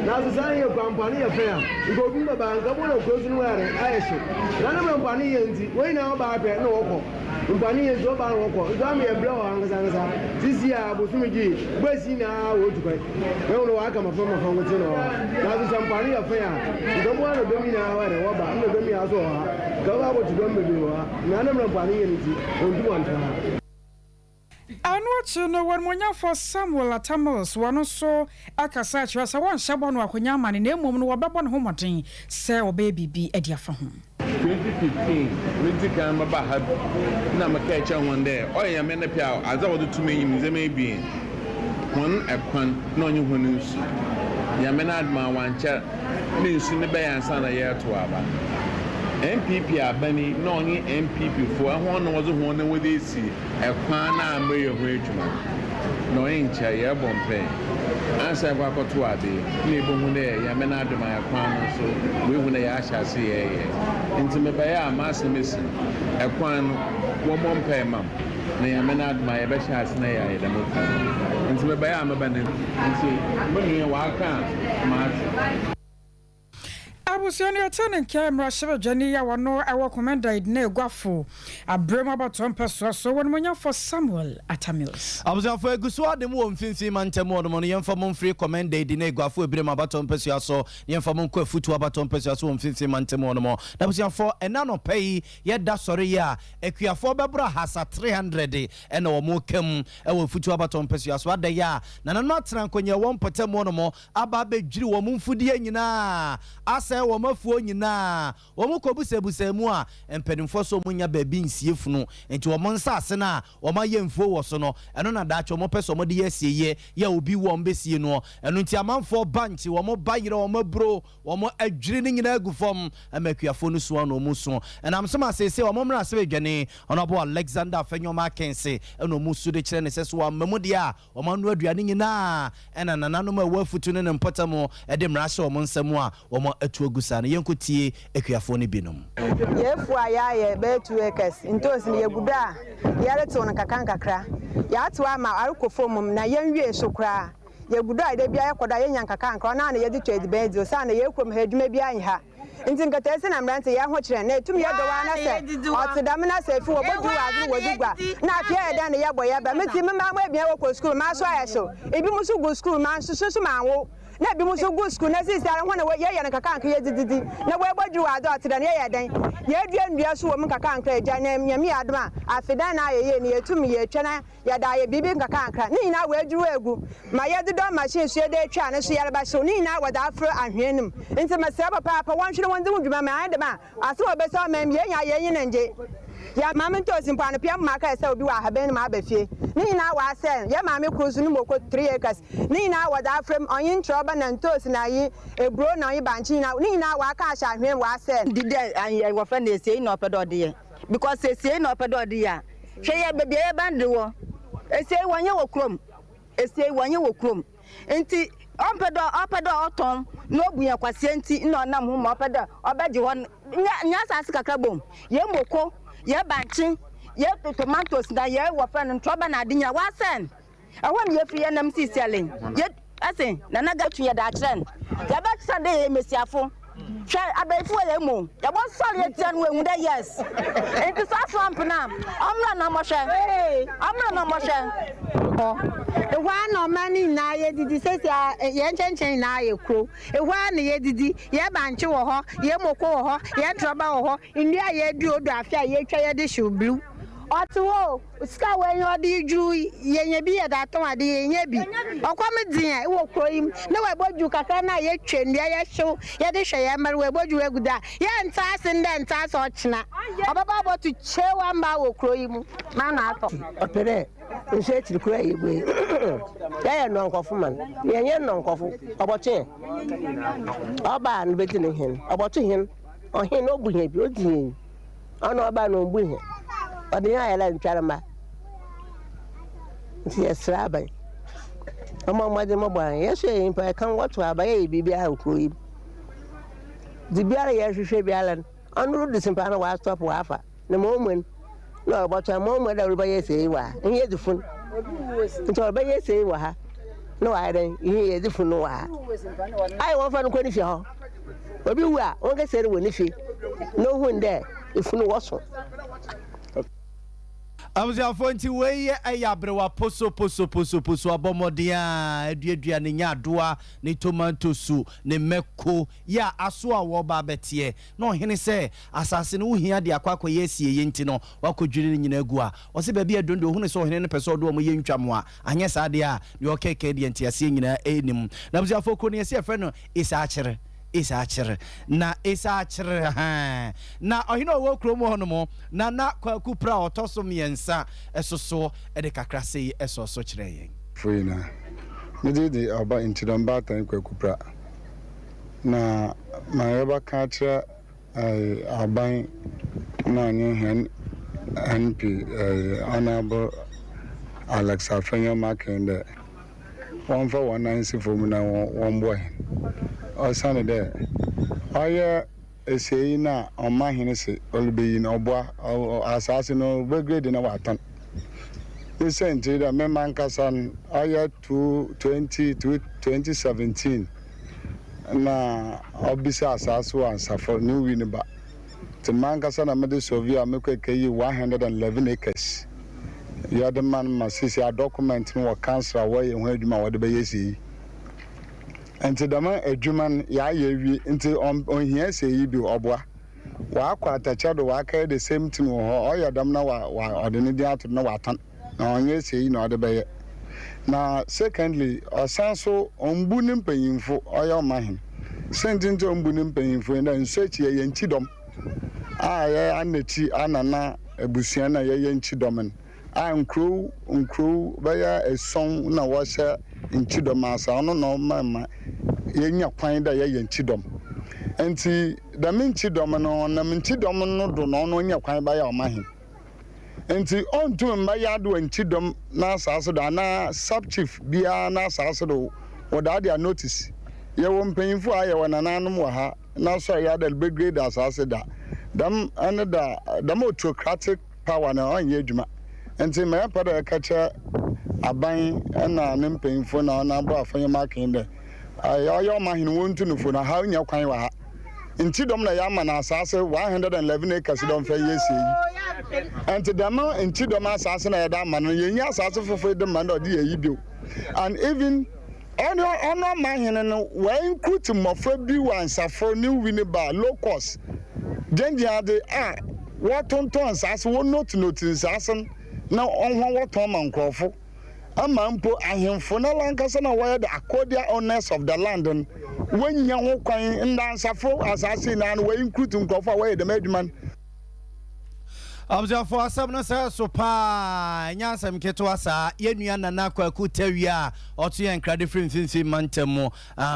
Now, the sign of company affair. You go to the bank, I want to go to where I should. None of them money and when now about no company is over. Don't be a blow. This year, I was doing Westing now. Well, I come from a fountain. Now, the company affair. You don't want to do me now, and what about me as well? Go out to them with you. None of them money and do one time. I know no one when for Samuel Atamils, one so Akasach was a one Shabon Wakunyama in a woman who were born home say or baby be a dear for him. 2015, we took a bahad, Namakach one day, or a man of Piao, as I would to me, there may be one a quan, no new news. Yamenad ma one chat, news in the bay and son a year to Abba. MPP are Benny, no MPP for one was one with this, a pana may of regiment. No inch a year bomb pay. Answer Wako to Abby, neighborhood there, Yamenad my quan, so we will shall see a into me by our master missing. A quan, one pay, mum. Yamenad my best snare, the moon. Into me by our abandoned, and see, when you walk out, I was only attending camera, Jenny, I will know our commander in Guafu. I bring about 1 person, so when for Samuel Atamils. I was for a Guswa, the moon, Fincy Mantamo, the money for Mon free commander, Dine Guafu, bring about 1 person, so the for Monco foot to about 1 person, so Fincy Mantamo. That was your for a nano pay, yet that's sorry, ya. Equia for Babra has a 300 and no more come, I will foot to about 1 person, so what they are. Nana not trank when you won't put a monomo, Ababe Jew, or Mumfudiana. I say, Womafu nyina womukobu sebusemu a empenimfo so munya baby nsief no enti womonsa asena woma yemfo wo so no eno na dacho mo peso mo de yesieye ya obi wo mbesie no eno nti amanfo banch womo bayire womo bro womo adwire ni nyina agufom amakuafo no so no muso enam so ma sese womo mra se bedwane onabo Alexander Fenyoma Kense eno muso de kire ne seso wa mamudi a womo no aduane nyina ena nanano ma wafutu ne mpotamo ede mra hye womo nsemu a womo atu gusana yenkotie ekuafo ne binom yefu ayaye be 2 acres ntosi ne yeguda yare to na kakankakra ya to ama arukofo mum na yenwie sokra yeguda ide bia yekoda yenya kakankra na na yedi trade bed so na yekom hadwuma bia nha nti nkatese na mrante ya ho kire na etum ye do wa na se otidam na se fi wo bodu adu wodugwa na afia eda na ye boye ba meti mema ma bia wo ko school ma so ayesho ebi musu go school ma so ma wo na bi mu so go school na sisi ara hona ye ye na kaka anka ye dididi na we gbadru wa do tere na ye den ye dua ndua so wo mu kaka anka eja na nyame adoma afedan na ye ne yetumi ye twena ye da ye bibi kaka anka ni na we adru egu ma ye de do machine so ye de twa ne so ye ba so ni na wa da afro ahwenim nti masira papa wan hwere won de mu dwuma ma ade ma ase wo be so ma ye nya ye yin nje ya mama to simpa no pia ma ka se obi wa haben ma ba fie ni na wa se ya mama kruzu ni moko 3 acres ni na wa da frame onyin troba na ntos na yi ebro na yi banchi na ni na wa ka sha hwen wa se did I wa fa na ese na opedo de ye because ese na opedo de ya hwe ye bebe ye bande wo ese wanye wo krom ese wanye wo krom enti opedo oton no buya kwase enti na onam ho ma opedo obeje won nya sase kakra bom ye moko ye banchi ye tomatoes na ye wo fa no troba na adinya wa sen awon ye fi ye nam sisialen ye asen na naga tu ye da tren ye ba tsa de ye mesiafo hwe abaifu ye mu ye bo sori ye tian we nda yes enti so trump na omra na mo hwe ehwa no mani na ye didi sesi ye nchenchen na ye kro ehwa na ye didi ye banchi wo ho ye moko wo ho ye troba wo ho ndua ye du odu afia ye twa ye de shublu otuwo ska we yo di ju ye nya bi ye da ton ade ye nya bi okwam din e wo kro yim na we boju kaka na ye twa ndua ye hyew ye de hwe ye mer we boju eguda ye nta ase nda nta ase ochina obaba botu chewa mba wo kro yim ma na ato opere nse tirikura yegwe ya no nkofo man ye no nkofo oboche oba no beti ne hin oboche hin ohin no buhe bi odi ana oba no buhe odi ya la ntwarama nti esra ba omo mo de mo ba yeso yin pa kan woto aba ye bibi a nkoyi di biara ye hwehwe biara anu di simpa na wa stop wa afa ne mo mun no oboche mo mo da ruba ye sei wa nye difun nti oba ye sei wa ha no wa den ye difun no wa ai won fa no ko ni fi ho obi wu a won ga sere wo ni fi no hu nde ifunu wo so Abuziafo nti weye ayabrewa poso abomodia aduadua ne nyadoa ne tomato su ne meko ya aso a wo ba betie no hene se asase ne uhia de akwakọ yesie yenti no wakodwiri nyina gu a o se ba bia dondo hune so hene ne pese odo mo yentwamo a anye saade a ne okeke de entiase nyina enim na abuziafo ko ne se fe no isa akere na ha na ohino wo kromo hono na kwaku pra otoso miensa esoso ede kakra sei esoso kire yen fuina medidi aba intidamba tan kwaku pra na mayeba ka kire aban na nye hen NP honorable Alex Afenya Makinde one for 190 for me na one boy osane de oye esei na omahene se olubeyi na oboa asase no begrade na watan recently da memman kasan oye 2017 na obisa asase wa safo new winiba te man kasan amede sovia mekwekei 111 acres ya de man masisi a document no council away ho adwuma wode beyesi enti dama adwuman ya yewi enti onhia sei bi oboa wa akwa atachado wa kai the same thing ho oya dam na wa odene di ato na watan na onye sei na ode beye na secondly osanso ombu ni mpanyimfo oya omahin sentinti ombu ni mpanyimfo na nsechi ye nchidom ya aneti anana ebusia na ye nchidom nkru baya eson na wose nchidom asa ono no mama yenya kwan da ye nchidom enti da minchidom no na minchidom no do no nya kwan baya omahin enti onto mba ya do nchidom na asase do na sub chief bia na asase do woda dia notice ye wo mpanyimfo aye wonananum wa ha na so ya da be grade asase da dam anada dam autocratic power na onye adwuma enti me pada kacha aban na ne mpanyimfo na abo afanya makinde ayo mahinu wontu nufo na ha nya kwan wa ha ntidom na ya ma na asase 111 acres don fa yesi enti dama ntidom asase na ya da ma no yenya asase fofo de ma na odi yi bio and even ono mahene no wa include mofra bi wansafo new winneba low cost denja de what tonton sas wo not sasen na onho what on mankrofo amampo ahemfo na lankasa na why the accordia owners of the land when nya ho kwan ndansafo asase na we include nkrofo why the madman Abja for asabna sa so pa nyasam keto asa yenua nana kwaku tawia oto yen krade frimfimfim mantamo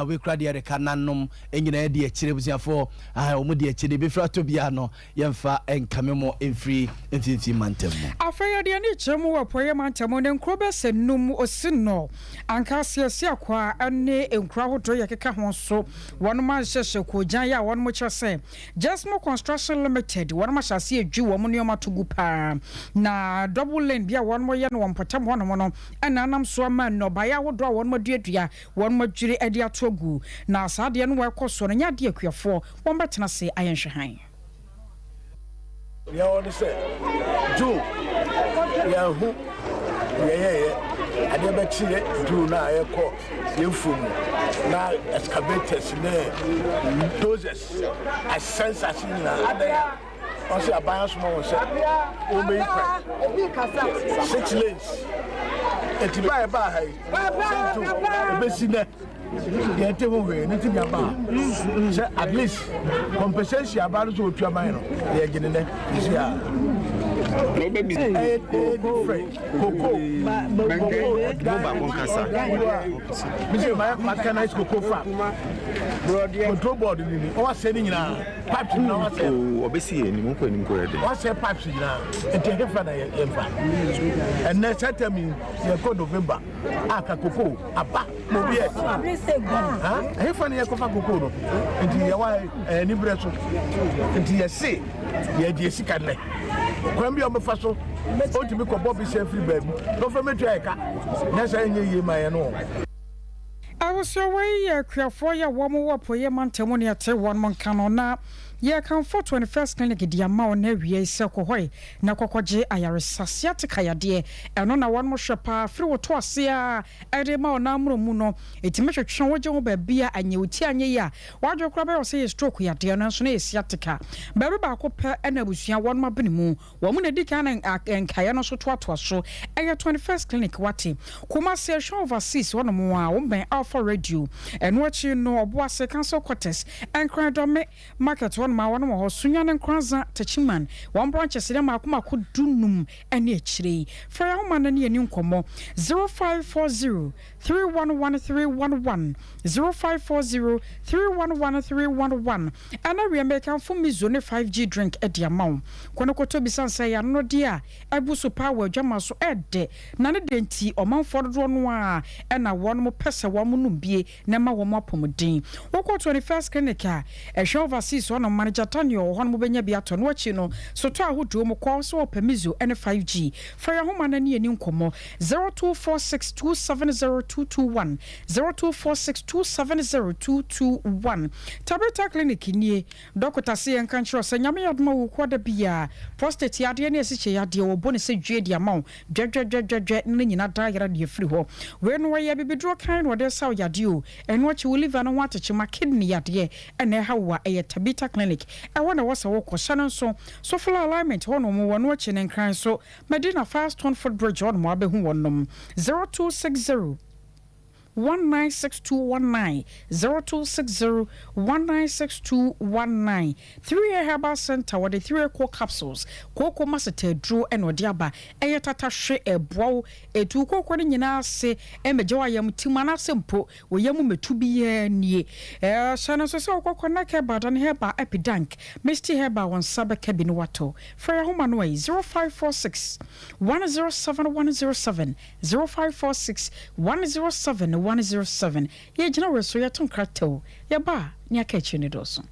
we krade yere kananom enyina de akire busiafo omo de akire be fra to bia no yemfa enkamemo enfri fimfim mantamo afaya de ani chemu wapoye mantamo ne nkrobe senum osino ankase ase akwa ane enkra hodo yekeka ho so wono ma hyehye ko jan ya wono mo kyerse Jasmo Construction Limited wono ma hyase adwu wo mo ne tugupa na double lane bia won mo ye no wonpotam ho no no ana nam so ma no ba ya wodo won mo duadua won mo dwiri ade atogu na saade no wekoso no nya de akuafo won betena se ayenhwe han ya won se ju ya hu ye ade ba chire ju na ayeko yefum na excavators ne dozers assense asina ada on se aban small se o be kwa 6 lanes etiba ba hai e be sine ye te wo we ne ti bia ba se at least compensation about so otua ban no ye gine ne sia no baby cocoa ba konkasa bisi ma mechanized cocoa farm control board ni o se ni nyina pipe na o se obesi ni mo ko ni ko rede o se pipe nyina ente hefa na ye mfa and next time ye ko November aka cocoa aba mo bi e hefa na ye ko fa cocoa no enti ye wa ni breso enti ye se ye di esika ne kwambi omefa so otimi ko bobi se free baby no fa metu eka na sa enye ye ma ye no I was away for ya woman wapo ye mantemoni ate one man canona. Ye can for 21st clinic di ama na wie se ko hoy na kokogye ayaresase kaya de eno na one mo shepa free wo to ase a ede ma ona amro mu no etime hwehwe wo gye wo ba bia anye uti anye ya wadwo kra ba se stroke ya de no so na esiatika ba ba ko pe na busua one ma bene mu wo mu na dika na enkaya no so to so eye 21st clinic wate kuma se show overseas one mo a wo ben alpha radio eno achi no obo ase cancel quarters enkran do me market ma wonu mo sunya ne nkranza tachiman one branch sire ma akoma ko dunum ene akire for ya homa na ne ani nkomo 0540 311311 0540 311311 ana we make am for me zone 5G drink e dia mawo kono koto bisansa ya no dia abuso power dwama so ede na ne denti omanfo do no a na won mo pese wo mo numbie na ma wo mo apomodin woko 21st clinic a ehwe overseas one manager Tanyo hon mo benya bia to no achi no so to ahodo mo ko so opemizo ene 5G for ya homa na ne ani nkomo 0246270221 0246270221 Tabeta clinic nie Dr. Se nkanchro se nyame yadma wo kwada bia prostate yade ne esiche yade wo bone se dwe dia mawo dwedwedwedwe ne nyina da yara de free ho we no ye bibidro kan wo de saw yade o eno achi wo liver no wateche ma kidney yade ene hawa eye Tabeta clinic I wanna was a walk or shannon so full alignment one more one watching and crying so Medina Fast Tonford Bridge on Mabe who won them 0260 196219 0260 196219 3 herbal center with the 3 core capsules koko masete draw and odiaba eyetata hwe ebow etu koko ni nyina se emejewa yam timana sempo we yam metu biye nie shana so koko na ke badan herba epidank misty herba won sabe cabin wato for your home anway 0546 107 107 0546 107 107 ye jina reso ya ton krato ya ba ni akachi ne doso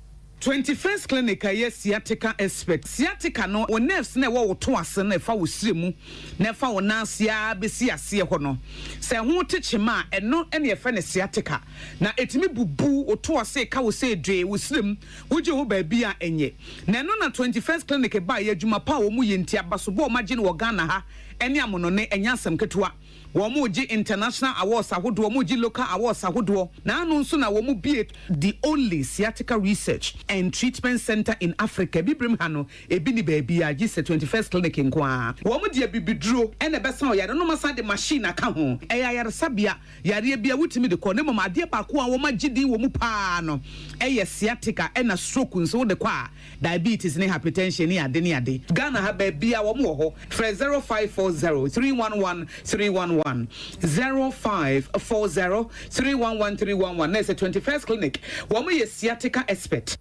21st clinic yes sciatica expert sciatica no o nerves na wo to ase na fa wo siremu na fa wo nansia besi ase ho no se ho techema eno ene ye fa ne sciatica na etimi bubu o to ase ka wo se dwe wo sirem wo je ho ba bia enye na eno na 21st clinic ba ye adwuma pa wo mu ye ntia baso bo magine wo Ghana ha ene amonone enya asem ketewa womu ji international awards ahodo womu ji local awards ahodo na anu nso na womu be the only sciatica research and treatment center in Africa bibrim hano ebi ni baby a gise 21st clinic nkoa womu de bibiduro ene besa o yare no masa de machine aka ho eya yare sabia yare bia wutimi de ko ne mama ade ba ko a woma gidi womu pa no eye sciatica ena stroke nso de kwa diabetes ne hypertension ne ade Ghana ha baby a womu ho 0540 311 311 0540 311 311. There's a 21st clinic. Woman is sciatica expert.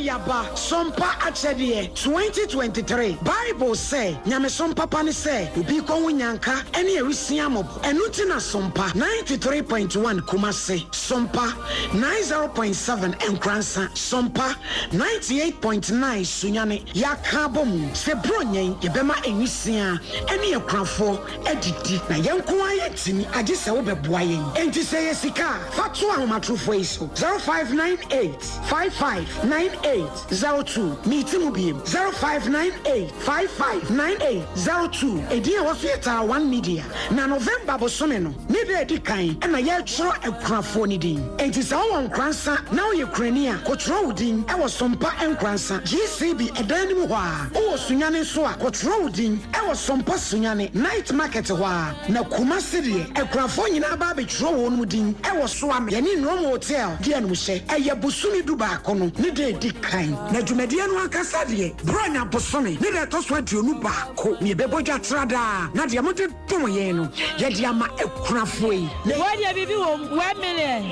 Yaba Sompa Achedie 2023 Bible say Nyame Sompa pani say ubi ko nyanka ene ewisia mob enuti na Sompa 93.1 Kumase Sompa 90.7 Enkransa Sompa 98.9 Sunyane yakabom se bronyen yebema enwisia ene ekrafo edidi na yenko ayetini age se wo beboa yen enti se yesika fatu ahomatrofo iso 0598 559802 meeting ubiem 0598559802 ediya wafeta 1 media na November bosome no ne de edikan na ye chro ekrafo ni din enti sa won kransa na wo Ukraine kotro udin e wo Sompa enkransa GCB edanim ho a wo sunyane so a kotro udin e wo Sompa sunyane night market ho a na Kumase de ekrafo nyina ba be chro wo no din e wo so am ye ni no hotel de anu hye e ye busumi du ba kono ne de edikan na dwumadie no akasa de bronya bosome ne de to so aduonu ba ko ne bebodwa trada na de amode tom ye no ye de ama ekrafo yi wo de bibi wo 1 million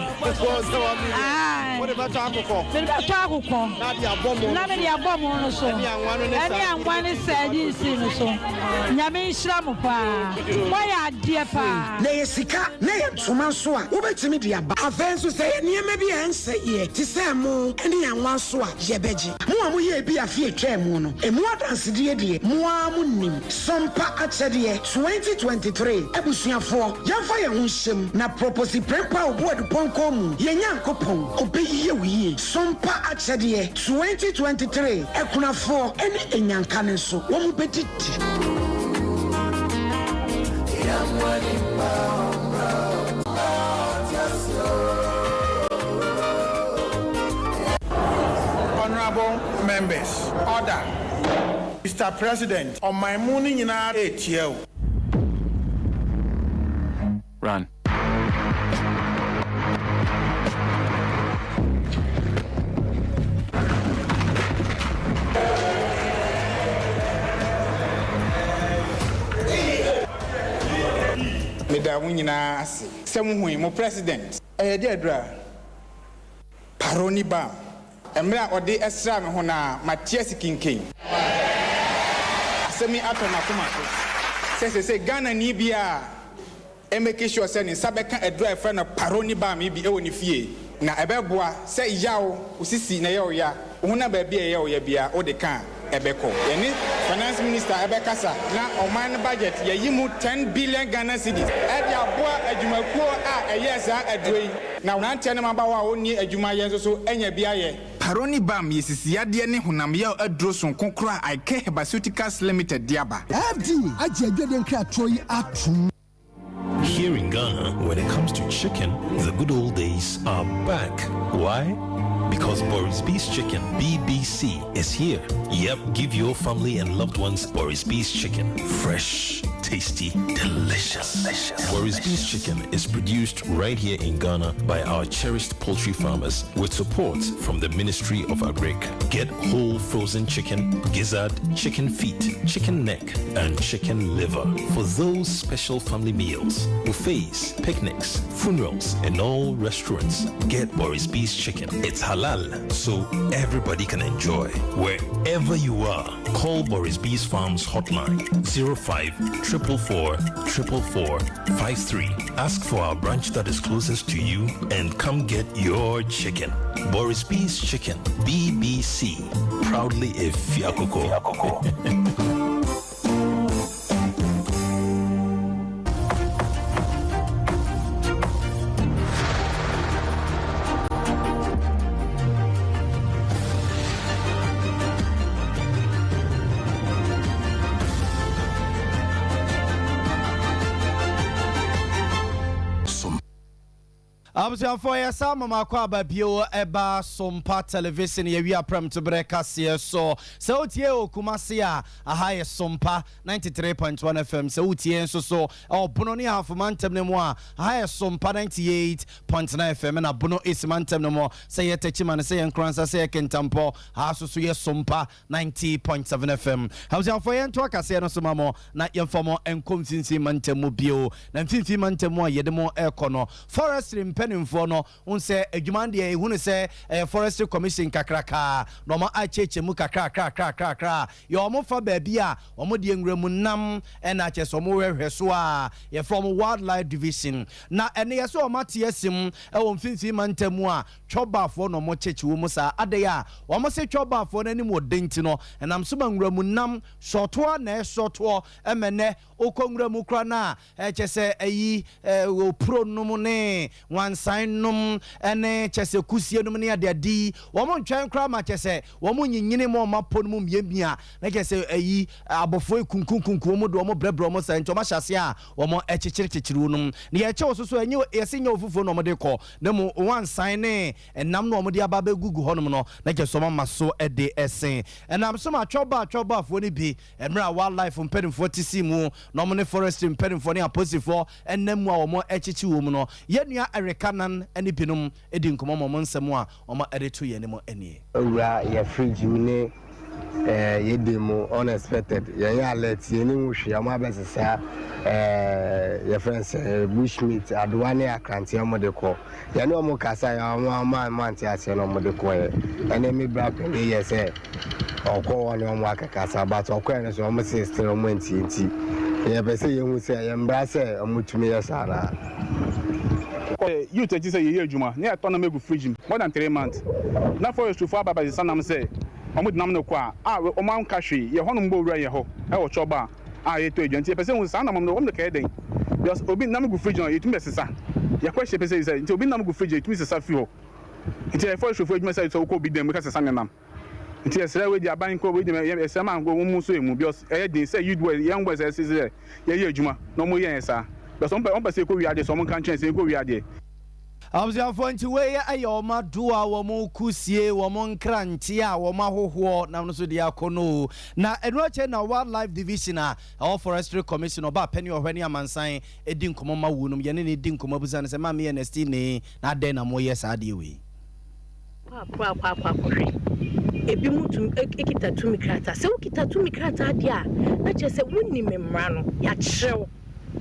what about akoko me ba to akoko na de abomo no so eni anwane sadi si no so nyame nhira mo pa wo ya de pa na yesika na ye tuma so a wo betimi de aba afenso se niema bi ense ye ti se mo eni anwa so a ye beji mo amu ye bi afie etwa mu no emu adanse de mo amu nim Sompa Achedie 2023 ebusuafo yamfa ye ho hyem na propose prepa obodu ponko mu ye nyankopon obeyiye wiye Sompa Achedie 2023 ekunafo eni enyanka ne so wo mu bedidi Honorable members, order. Mr. President, on my morning in our ATL. Run. Medawunyina Semuhui, mo president. Deadra Paroni Bam. Emra ode esra me ho na Matias Kinkin. Asemi atoma komako. Se Ghana ni bia emeke sure se ni sabeka edra efra na Paroni Bam bi e woni fie. Na ebeboa se yawo osisi na yawo ya. Wo na ba bia yawo ya bia o de kan ebeko. Yeni finance minister ebekasa na oman budget yayimu 10 billion Ghana cedis. E dia boa adwumakuo a eyesa adroi. Na wonante ne maba wa oni adwuma yenso so enya bia ye. Paroni Bam yesisiade ne honam ya adro son konkora Ike Pharmaceuticals Limited diaba. FD aje adwede nkra troyi atum. Here in Ghana, when it comes to chicken, the good old days are back. Why? Because Boris B's Chicken, BBC, is here. Yep, give your family and loved ones Boris B's Chicken. Fresh, tasty, delicious. Boris B's Chicken is produced right here in Ghana by our cherished poultry farmers with support from the Ministry of Agric. Get whole frozen chicken, gizzard, chicken feet, chicken neck, and chicken liver for those special family meals, buffets, picnics, funerals, and all restaurants. Get Boris B's Chicken. It's halal, so everybody can enjoy. Wherever you are, call Boris B's Farms hotline 05-444-444-53. Ask for our branch that is closest to you and come get your chicken. Boris B's Chicken, BBC, proudly a Fiakoko. Abusiafo ya sama makwa babio eba Sompa television ye wi aprem to breka se so utie okumase a aha ye Sompa 93.1 FM se utie nso so obono ne half mantem ne mo a aha ye Sompa 98.9 FM na bono is mantem ne mo se ye techima se ye nkransa se ye kentampo ha so ye Sompa 90.7 FM. Abusiafo ye nto akase no so mamo na ye mfomo enkomfinsi mantem mo bio na mfinfi mantem mo ye de mo ekono forestry penimfo no unse adwuman de ehunu se forestry commission kakraka no ma acheche mu kakra ye omo fa baabi a omo de nwuramu nam na acheso mo hwehwe so a ye from wildlife division na ene ye so omo te asim wo mfinfi mantamu a twobafo no mo cheche wo mu sa ade a omo se twobafo no anim odenti no enam so ma nwuramu nam shoto na shoto emene okongwuramu kra na echese ayi opro no ne wansanum ene chese kusie num ne adadi wo mo ntwen kra ma chese wo mo nyinyine mo mapo num miamia na chese ayi abofo ekunkunkunku mo do mo brebro mo sa ntoma hyase a wo mo echichirichichiru num ne ye che wo so enye yese nya ofufo no mo de ko na mo wansan ne enam no mo de aba ba gugu honum no na chese mo maso ede esen enam so ma twoba fo ne bi emra wildlife mpedimfo tisi mu no mo ne forestry mpedimfo ne aposifo enam a wo mo echichi wo mu no yenua erekanan eni binum edi nkomo mo nsem a oma ereto ye ne mo enie owura ye fridge mu ne ye demo unexpected ye alert ye ni nhwe am abesesa ye friends bushmeat adwane akranti am de ko ye ne omo kasa ya man ase no mo de ko ye ene me bra pe ne ye se okwo woni omo akakasa but okwo ene so omo se still omo nti ye be se ye hu se ye mbra se omo tumi ye sara you take say ye adwuma na eto na megu fridge more than 3 months na for you to for baba sanam say omo dinam no kwa omo an kahwe ye hono mbo wura ye ho e wo choba ye to adwanti pese hu sanam no omo ka eden because obi na megu fridge no yetum besesa ye kwa pese say nti obi na megu fridge yetum sesa fi ho nti for you for adwuma say so ko bi dem ka sesa nenam nti esra we di aban ko we di esra man go mu so emu because din say you do young boys say ye adwuma no mo ye esa because on pese ko wi ade so mo kan chen say ko wi ade Abusiafo nti we aye oma doa wo mo kusie wo mo nkranti a wo mahoho na no so dia kono na enu ache na wildlife division a forestry commission oba penny ohwani amansan edi nkomo ma wunum ye ne edi nkomo buza ne se ma me NST ne na den na mo yes ade we kwa ebi mutum ekita tumi krata se ukita tumi krata ade a na che se wonni memra no ya chew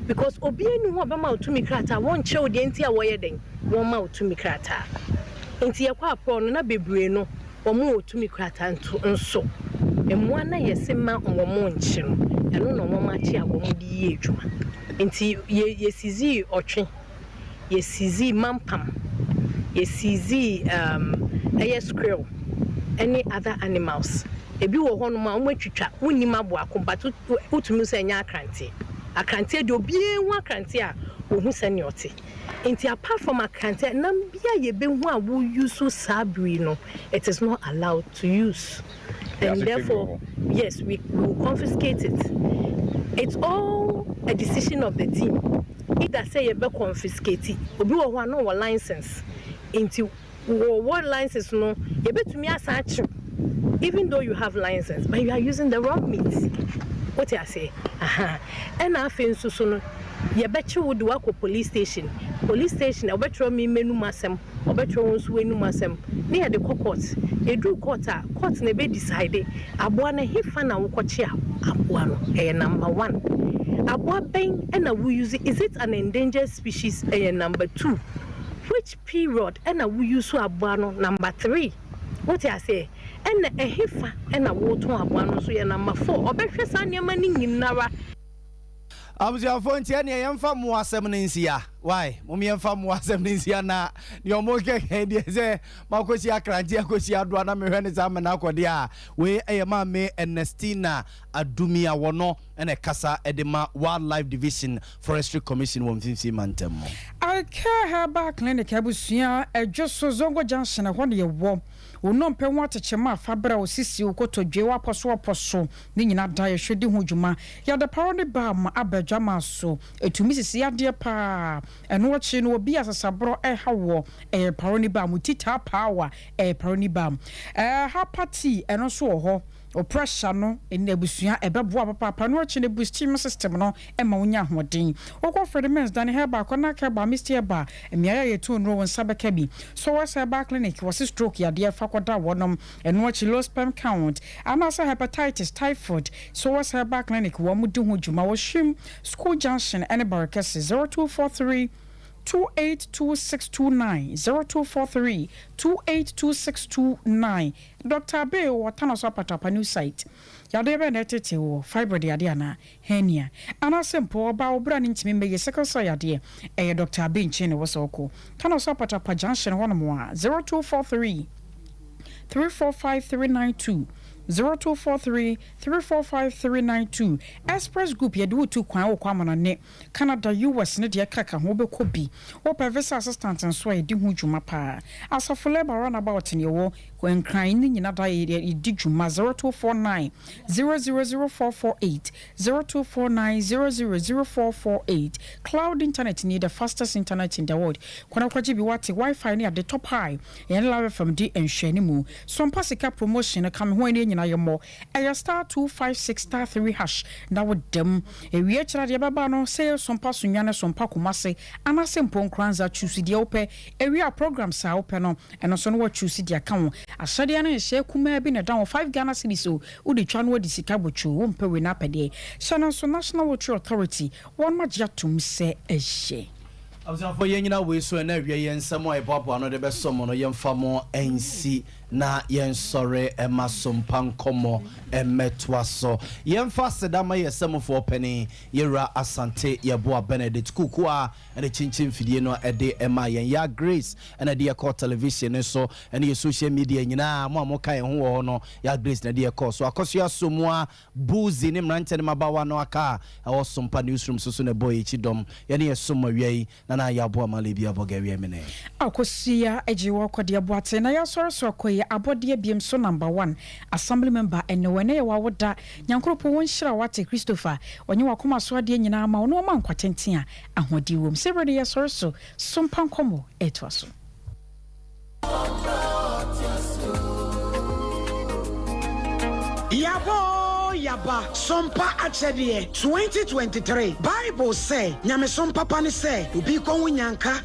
because obi enu ho bema utumi krata won chew de nti a woye den won ma utumi krata nti ye kwa pro no na bebre no omo utumi krata nso emu ana yese ma omo nchi no eno no omo ma chi a omo di ye adwuma nti ye sizi otwe ye sizi mampam ye sizi squirrel any other animals ebi wo ho no ma omo atwitwa wonni ma bo akomba utumi se nya akrantie de obi enwa akrantie a ohu sene ote nti apart from akrantie nam bia ye be hu a wo use sabri no it is not allowed to use and therefore yes we will confiscate it. It's all a decision of the team either say ye be confiscate obi wo ho no license nti what license no ye betumi asachi even though you have license but you are using the wrong meat. What I say? And I feel so no. You bet you would work with police station. Police station. I bet you me menu masem. I bet you won't win masem. Near the court. You do court. Court ne be decided. Abuana he fan and kochia. Abuano. Number 1. Abua bang and we use it. Is it an endangered species? Number 2. Which period? And we use abuano. Number 3. What I say? And a heifer and a water one so number 4 obehwe sanyama ni nyinara Abusiafo nti ene yemfa mo asem nsia why mo yemfa mo asem nsia na ne omo ke de ze makosi akranti akosi ado na mehwe ne za na akode a we eyema me Ernestina Adumia wono ene kasa edema wildlife division forestry commission won finfi mantem aka haba clinic abusua ejoso zongo junction ho ne wo wono mpe ho atechema fabra osisi ukotodwe waposo ni nyina da ye hwedi ho dwuma ya da power ne ba ma abadwama so etumi sisi ade pa eno wachi no obi asasabro hawo power ne ba mutita power power ne ba ha party eno so ho o pressure no en abusua ebeboa papa no achi ne boost immune system no ema wonya hoden okọ Fredemans dan heba kona ka ba Mr. Ba emiaya yetu no won sabeka bi so wasa ba clinic was stroke ya de fakoda wonom eno achi low sperm count anasa hepatitis typhoid so wasa ba clinic wo mudi ho dwuma wo hwim school junction and Barcas 0243 282629 0243 282629 Dr. Abe watana so patapa new site yade be na tete wo fibroid yade ana hernia ana simple ba obra ni ntimi meye sickle cell yade Dr. Abe nchene wo so ko tana so patapa junction one mo 0243 345392 0243 345392 Express Group yedu tu kwan okwa manane Canada US ne de kaka ho be kobi o visa assistant nso e di hu dwuma pa asafo labor run about ne wo kwan kran ni nyina da e di dwuma 0249 000448 0249 000448 cloud internet ni the fastest internet in the world kwana kwaji bi wate wifi ni at the top high yen love from di enhwani mu Sompa sika promotion come ho ni na yemo aya star 256 star 3 hash na wodem ewie kira de baba no say Sompa sunwane Sompa komase anase mpon kranza choose de ope ewie program sa ope no eno so no wa choose de account asade na hye kuma bi na down 5 Ghana cedis so udi twa no di sika bochu wo mpe we na pede so so National Water Authority won magyatum se ehye abzafo yenyina we so na awie yensamo eboabo no de besomo no yemfamo ensi na yensore Sompa nkomo emetwaso yemfa sedama yesemfo pani yera asante yeboa Benedict Kukua ene chinchin fidie no ede ema yen ya Grace ene de call television so ene social media nyina mo amoka ho wo no ya Grace na de call so akoso asomua buzi ne mrante ne mabawa no aka Sompa newsroom so ne boy chidom yene yesoma wiei na ya boa malebi abogawe mene akosia ejiwo kwade aboate na ya soro koye abode biem so number 1 assembly member enwene ye wawoda nyankropo won hira wate Christopher onye wakoma so ade nyina ma ono ma nkwatenten a ahodi wom sebrede ya soro Sompa nkomo etwaso Yaba Sompa achedie 2023 Bible say nyame Sompa pa ne say obi ko nyanka